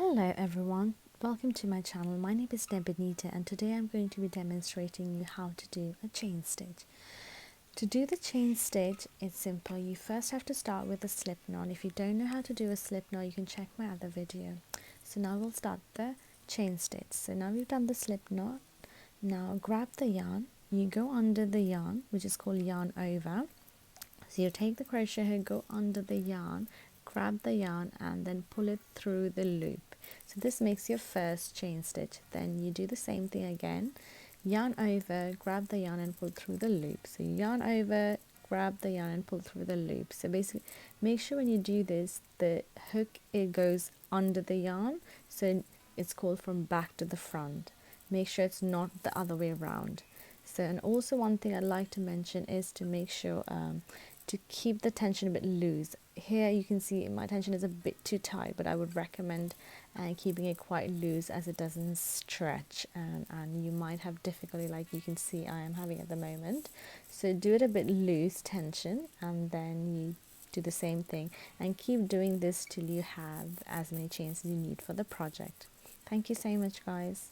Hello everyone, welcome to my channel. My name is Benita and today I'm going to be demonstrating you how to do a chain stitch. To do the chain stitch, it's simple. You first have to start with a slip knot. If you don't know how to do a slip knot, you can check my other video. So now we'll start the chain stitch. So now we've done the slip knot. Now grab the yarn, you go under the yarn, which is called yarn over. So you take the crochet hook, go under the yarn, grab the yarn and then pull it through the loop. So this makes your first chain stitch. Then you do the same thing again, yarn over, grab the yarn and pull through the loop. So yarn over, grab the yarn and pull through the loop. So basically make sure when you do this, the hook, it goes under the yarn, so it's called from back to the front. Make sure it's not the other way around. So, and also one thing I'd like to mention is to make sure to keep the tension a bit loose. Here you can see my tension is a bit too tight, but I would recommend keeping it quite loose as it doesn't stretch, and you might have difficulty like you can see I am having at the moment. So do it a bit loose tension, and then you do the same thing and keep doing this till you have as many chains as you need for the project. Thank you so much, guys.